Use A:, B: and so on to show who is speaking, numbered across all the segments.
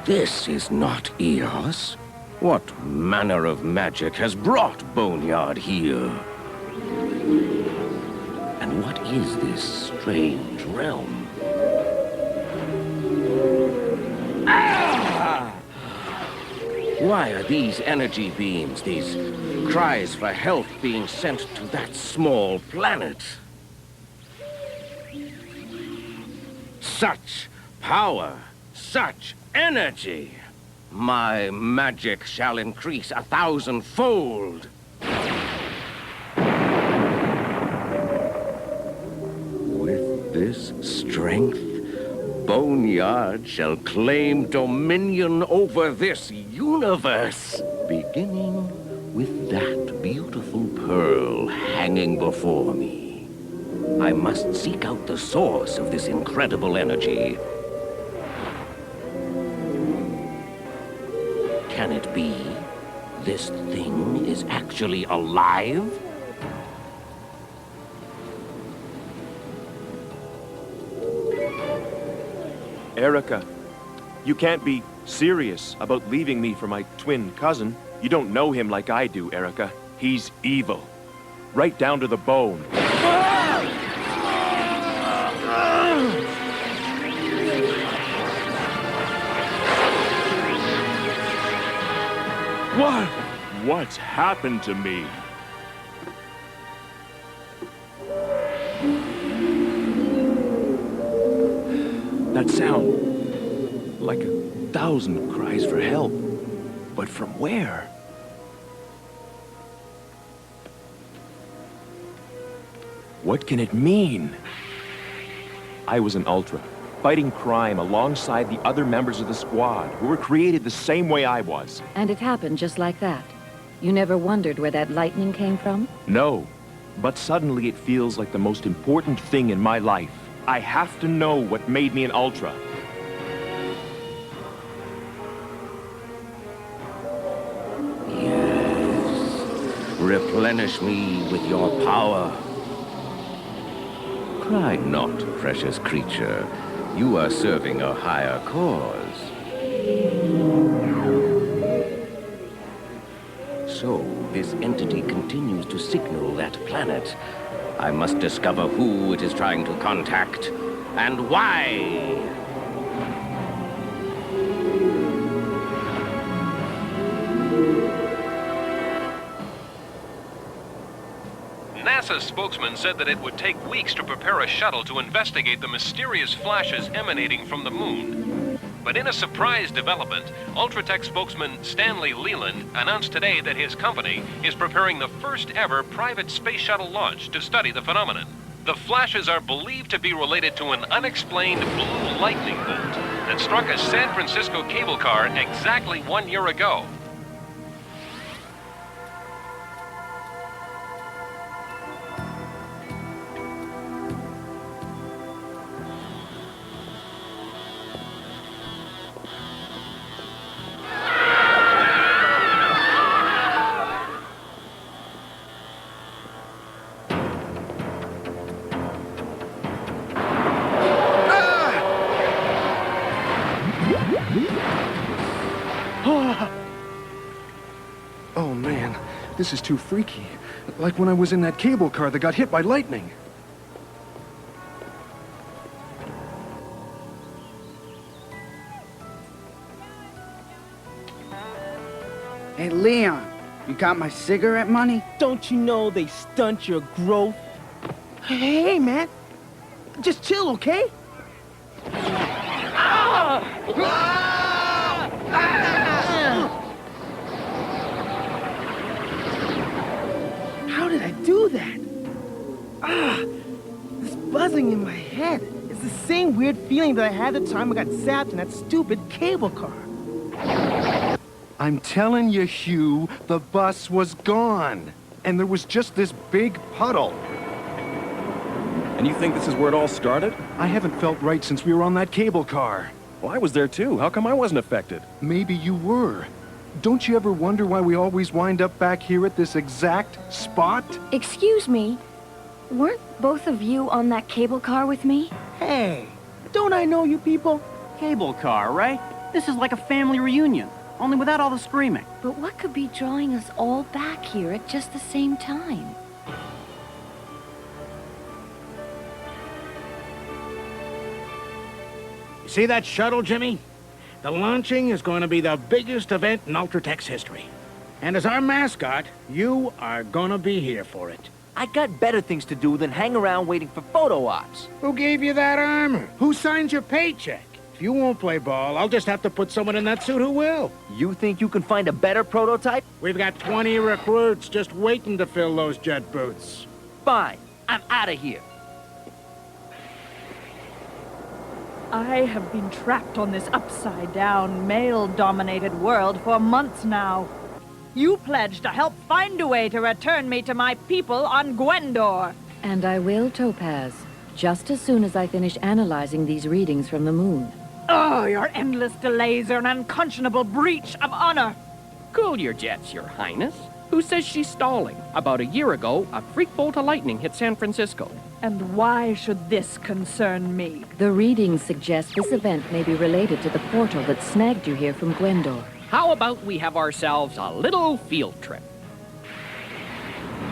A: This is not Eos. What manner of magic has brought Boneyard here? And what is this strange realm? Ah! Why are these energy beams, these cries for help being sent to that small planet? Such power, such energy! My magic shall increase 1,000-fold. With this strength, Boneyard shall claim dominion over this universe, beginning with that beautiful pearl hanging before me. I must seek out the source of this incredible energy. Can it be this thing is actually alive?
B: Erica, you can't be serious about leaving me for my twin cousin. You don't know him like I do, Erica. He's evil. Right down to the bone. What's happened to me? That sound, like 1,000 cries for help. But from where? What can it mean? I was an Ultra, fighting crime alongside the other members of the squad who were created the same way I was.
C: And it happened just like that. You never wondered where that lightning came from?
B: No, but suddenly it feels like the most important thing in my life. I have to know what made me an Ultra.
A: Yes. Replenish me with your power. Cry not, precious creature. You are serving a higher cause. So, this entity continues to signal that planet. I must discover who it is trying to contact, and why.
D: NASA's spokesman said that it would take weeks to prepare a shuttle to investigate the mysterious flashes emanating from the moon. But in a surprise development, Ultratech spokesman Stanley Leland announced today that his company is preparing the first ever private space shuttle launch to study the phenomenon. The flashes are believed to be related to an unexplained blue lightning bolt that struck a San Francisco cable car exactly 1 year ago.
E: Oh man, this is too freaky. Like when I was in that cable car that got hit by lightning.
F: Hey, Leon, you got my cigarette money?
G: Don't you know they stunt your growth? Hey, man. Just chill, okay? How did I do that? This buzzing in my head. It's the same weird feeling that I had the time I got zapped in that stupid cable car.
E: I'm telling you, Hugh, the bus was gone. And there was just this big puddle.
H: And you think this is where it all started?
E: I haven't felt right since we were on that cable car.
H: Well, I was there too. How come I wasn't affected?
E: Maybe you were. Don't you ever wonder why we always wind up back here at this exact spot?
I: Excuse me, weren't both of you on that cable car with me?
G: Hey, don't I know you people?
J: Cable car, right? This is like a family reunion, only without all the screaming.
C: But what could be drawing us all back here at just the same time?
K: You see that shuttle, Jimmy? The launching is going to be the biggest event in Ultratech's history. And as our mascot, you are going to be here for it.
L: I got better things to do than hang around waiting for photo ops.
K: Who gave you that armor? Who signs your paycheck? If you won't play ball, I'll just have to put someone in that suit who will.
L: You think you can find a better prototype?
K: We've got 20 recruits just waiting to fill those jet boots.
L: Fine. I'm out of here.
M: I have been trapped on this upside-down, male-dominated world for months now. You pledged to help find a way to return me to my people on Gwendor.
C: And I will, Topaz, just as soon as I finish analyzing these readings from the moon.
M: Oh, your endless delays are an unconscionable breach of honor.
J: Cool your jets, Your Highness. Who says she's stalling? About a year ago, a freak bolt of lightning hit San Francisco.
M: And why should this concern me?
C: The readings suggest this event may be related to the portal that snagged you here from Gwendor.
J: How about we have ourselves a little field trip?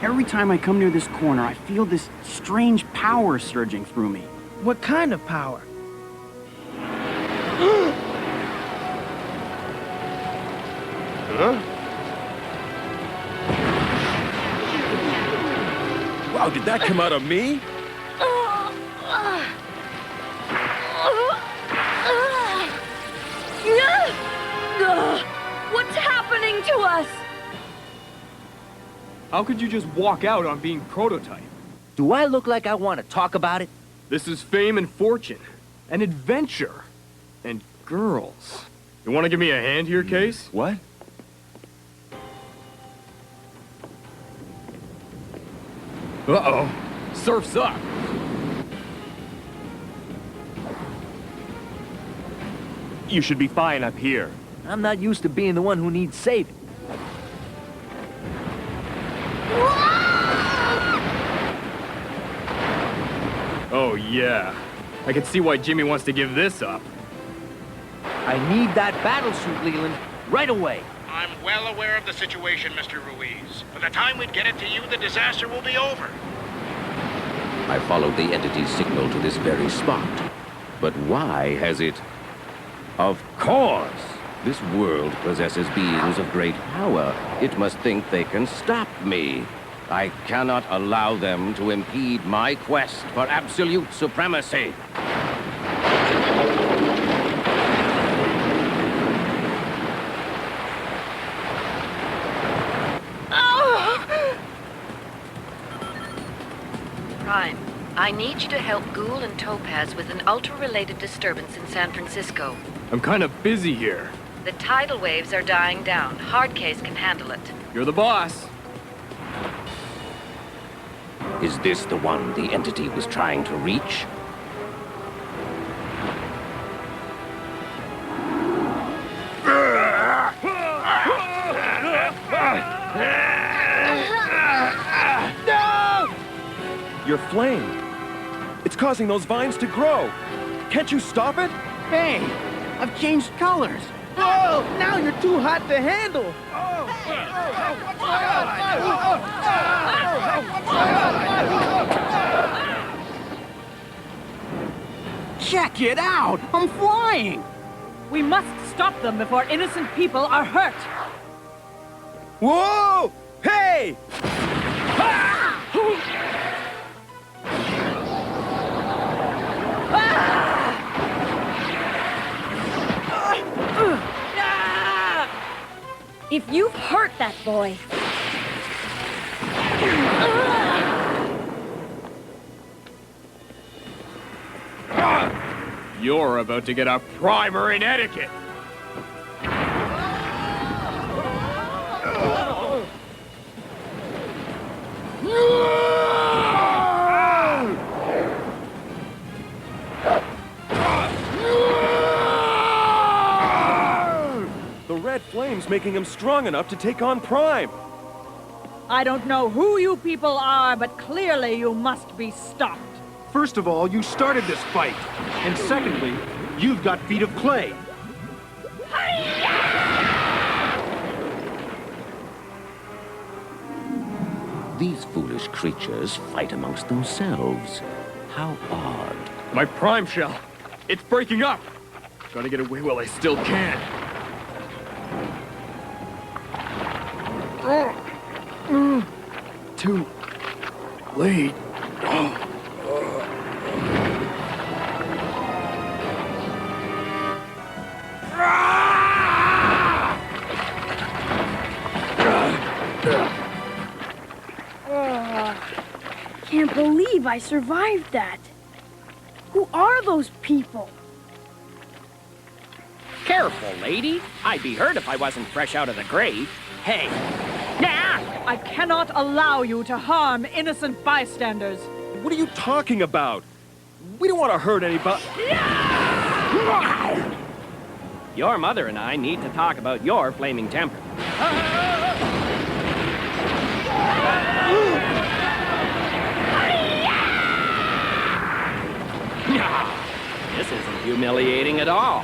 N: Every time I come near this corner, I feel this strange power surging through me.
G: What kind of power?
B: Huh? Wow, did that come out of me?
I: What's happening to us?
H: How could you just walk out on being prototype?
L: Do I look like I want to talk about it?
H: This is fame and fortune, and adventure, and girls. You want to give me a hand here, Case?
B: What?
H: Uh-oh. Surf's up.
B: You should be fine up here.
L: I'm not used to being the one who needs saving.
H: Oh, yeah. I can see why Jimmy wants to give this up.
L: I need that battle suit, Leland, right away.
K: I'm well aware of the situation, Mr. Ruiz. By the time we get it to you, the disaster will be over.
A: I followed the entity's signal to this very spot. But why has it... Of course! This world possesses beings of great power. It must think they can stop me. I cannot allow them to impede my quest for absolute supremacy.
C: Prime, I need you to help Ghoul and Topaz with an ultra-related disturbance in San Francisco.
H: I'm kind of busy here.
C: The tidal waves are dying down. Hardcase can handle it.
H: You're the boss.
A: Is this the one the entity was trying to reach?
B: No! Your flame. It's causing those vines to grow. Can't you stop it?
G: Hey, I've changed colors. Oh, now you're too hot to handle.
N: Check it out! I'm flying!
M: We must stop them before innocent people are hurt.
B: Whoa! Hey!
I: If you've hurt that boy...
H: You're about to get a primer in etiquette.
B: The red flame's making him strong enough to take on Prime.
M: I don't know who you people are, but clearly you must be stopped.
E: First of all, you started this fight. And secondly, you've got feet of clay.
A: These foolish creatures fight amongst themselves. How odd.
H: My prime shell. It's breaking up. Gotta get away while I still can. Too late.
I: Can't believe I survived that. Who are those people?
J: Careful, lady. I'd be hurt if I wasn't fresh out of the grave. Hey.
M: I cannot allow you to harm innocent bystanders.
H: What are you talking about? We don't want to hurt anybody.
J: Your mother and I need to talk about your flaming temper. This isn't humiliating at all.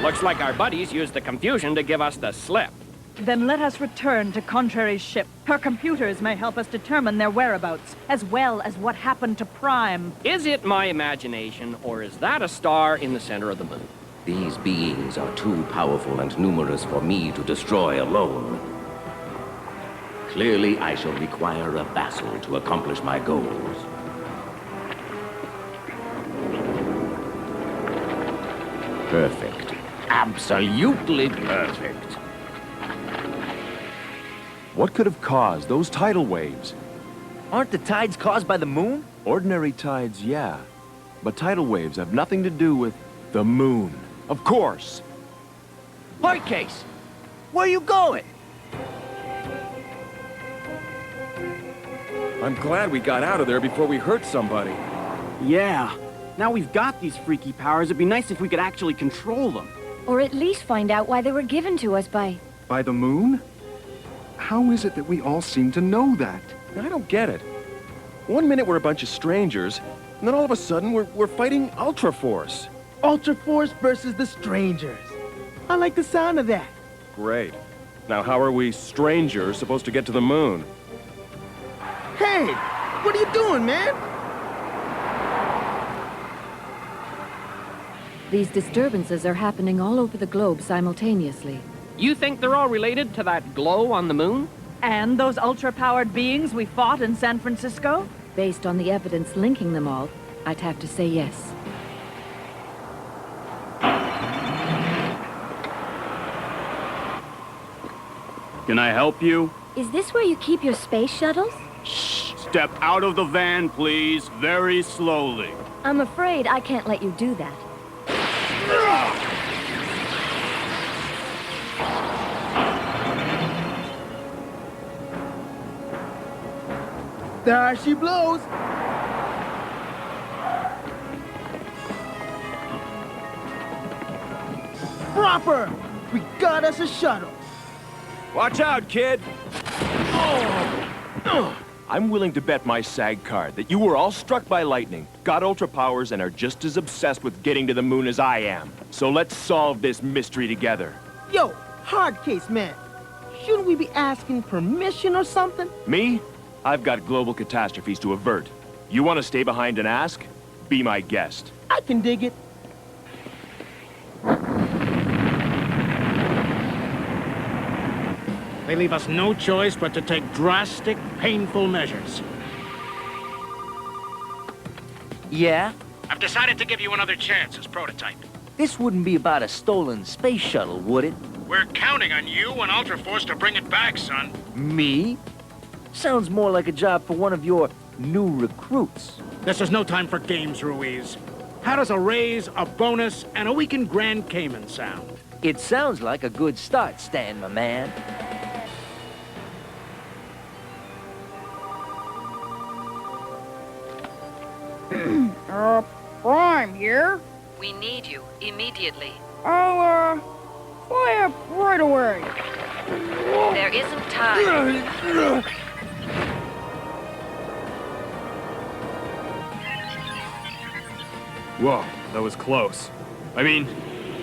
J: Looks like our buddies used the confusion to give us the slip.
M: Then let us return to Contrary's ship. Her computers may help us determine their whereabouts, as well as what happened to Prime.
J: Is it my imagination, or is that a star in the center of the moon?
A: These beings are too powerful and numerous for me to destroy alone. Clearly, I shall require a vassal to accomplish my goals. Perfect. Absolutely perfect.
B: What could have caused those tidal waves?
L: Aren't the tides caused by the moon?
B: Ordinary tides, yeah. But tidal waves have nothing to do with the moon. Of course.
L: Hard case. Where are you going?
H: I'm glad we got out of there before we hurt somebody.
N: Yeah. Now we've got these freaky powers, it'd be nice if we could actually control them.
I: Or at least find out why they were given to us by...
E: By the moon? How is it that we all seem to know that?
B: I don't get it. One minute we're a bunch of strangers, and then all of a sudden we're fighting UltraForce.
G: UltraForce versus the strangers. I like the sound of that.
B: Great. Now how are we strangers supposed to get to the moon?
G: Hey, what are you doing, man?
C: These disturbances are happening all over the globe simultaneously.
J: You think they're all related to that glow on the moon?
M: And those ultra-powered beings we fought in San Francisco?
C: Based on the evidence linking them all, I'd have to say yes.
N: Can I help you?
I: Is this where you keep your space shuttles?
N: Shh! Step out of the van, please. Very slowly.
I: I'm afraid I can't let you do that.
G: There she blows. Proper! We got us a shuttle.
B: Watch out, kid! I'm willing to bet my SAG card that you were all struck by lightning, got ultra powers, and are just as obsessed with getting to the moon as I am. So let's solve this mystery together.
G: Yo, hard case, man. Shouldn't we be asking permission or something?
B: Me? I've got global catastrophes to avert. You want to stay behind and ask? Be my guest.
G: I can dig it.
K: They leave us no choice but to take drastic, painful measures.
L: Yeah?
K: I've decided to give you another chance as prototype.
L: This wouldn't be about a stolen space shuttle, would it?
K: We're counting on you and UltraForce to bring it back, son.
L: Me? Sounds more like a job for one of your new recruits.
K: This is no time for games, Ruiz. How does a raise, a bonus, and a week in Grand Cayman sound?
L: It sounds like a good start, Stan, my man.
F: Prime here.
C: We need you immediately.
F: I'll, fly up right away.
C: There isn't time.
H: Whoa, that was close. I mean,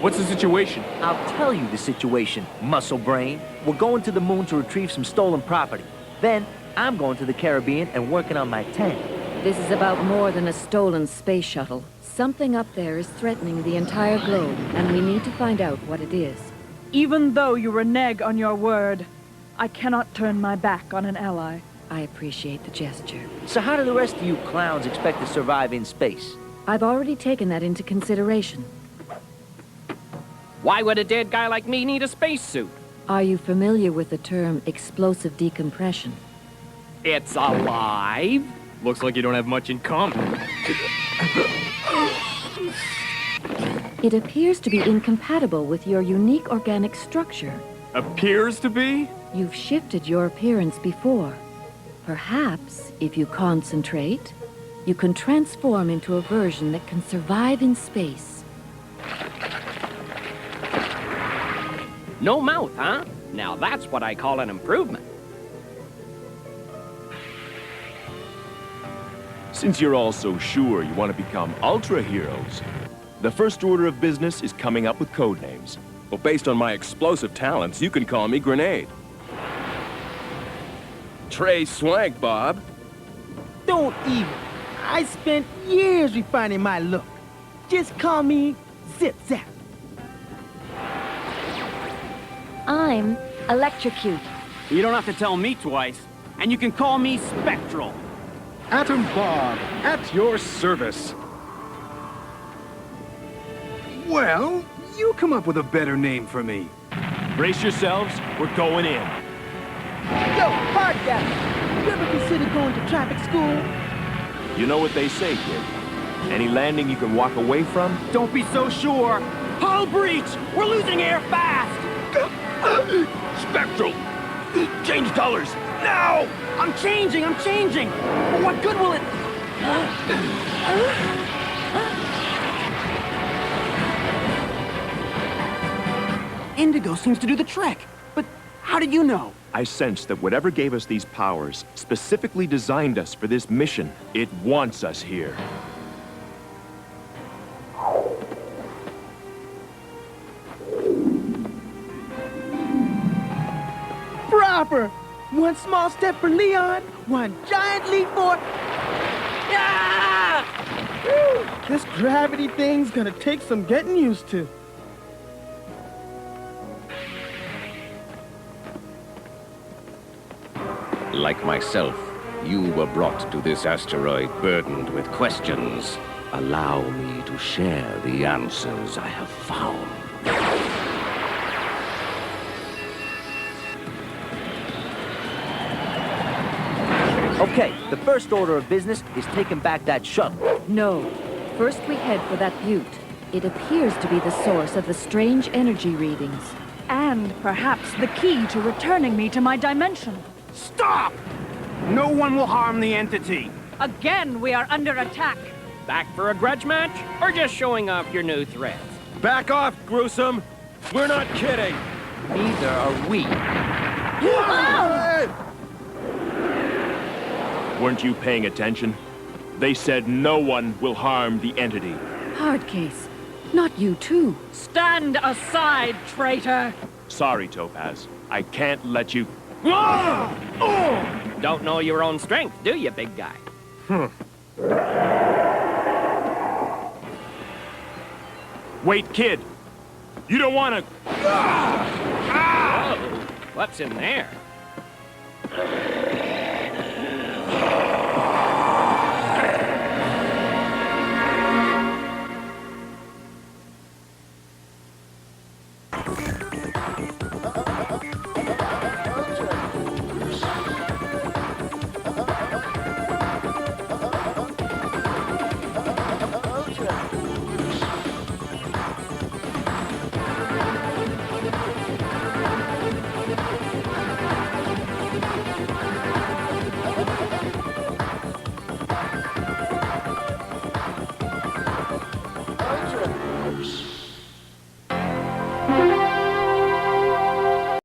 H: What's the situation?
L: I'll tell you the situation, muscle brain. We're going to the moon to retrieve some stolen property. Then, I'm going to the Caribbean and working on my tank.
C: This is about more than a stolen space shuttle. Something up there is threatening the entire globe, and we need to find out what it is.
M: Even though you renege on your word, I cannot turn my back on an ally.
C: I appreciate the gesture.
L: So how do the rest of you clowns expect to survive in space?
C: I've already taken that into consideration.
J: Why would a dead guy like me need a spacesuit?
C: Are you familiar with the term explosive decompression?
J: It's alive.
H: Looks like you don't have much in common.
C: It appears to be incompatible with your unique organic structure.
H: Appears to be?
C: You've shifted your appearance before. Perhaps, if you concentrate, you can transform into a version that can survive in space.
J: No mouth, huh? Now that's what I call an improvement.
B: Since you're all so sure you want to become ultra heroes, the first order of business is coming up with code names.
O: Well, based on my explosive talents, you can call me Grenade. Trey Swank, Bob.
G: Don't even. I spent years refining my look. Just call me Zip Zap.
I: I'm Electrocute.
N: You don't have to tell me twice. And you can call me Spectral.
E: Atom Bob, at your service. Well, you come up with a better name for me.
B: Brace yourselves, we're going in.
G: Yo, hard guy. You ever consider going to traffic school?
B: You know what they say, kid. Any landing you can walk away from?
N: Don't be so sure. Hull breach! We're losing air fast!
B: Spectral! Change colors, now!
N: I'm changing! But what good will it... Indigo seems to do the trick. But how did you know?
B: I sense that whatever gave us these powers specifically designed us for this mission. It wants us here.
G: Proper. One small step for Leon, one giant leap for... Ah! Whew. This gravity thing's gonna take some getting used to.
A: Like myself, you were brought to this asteroid burdened with questions. Allow me to share the answers I have found.
L: Okay, the first order of business is taking back that shuttle.
C: No. First we head for that butte. It appears to be the source of the strange energy readings.
M: And perhaps the key to returning me to my dimension.
N: Stop! No one will harm the entity.
M: Again, we are under attack.
J: Back for a grudge match? Or just showing off your new threads?
O: Back off, gruesome! We're not kidding!
L: Neither are we.
B: Weren't you paying attention? They said no one will harm the entity.
C: Hard case. Not you too.
M: Stand aside, traitor!
B: Sorry, Topaz. I can't let you...
J: Don't know your own strength, do you, big guy?
B: Wait, kid! You don't want to...
J: Whoa, what's in there?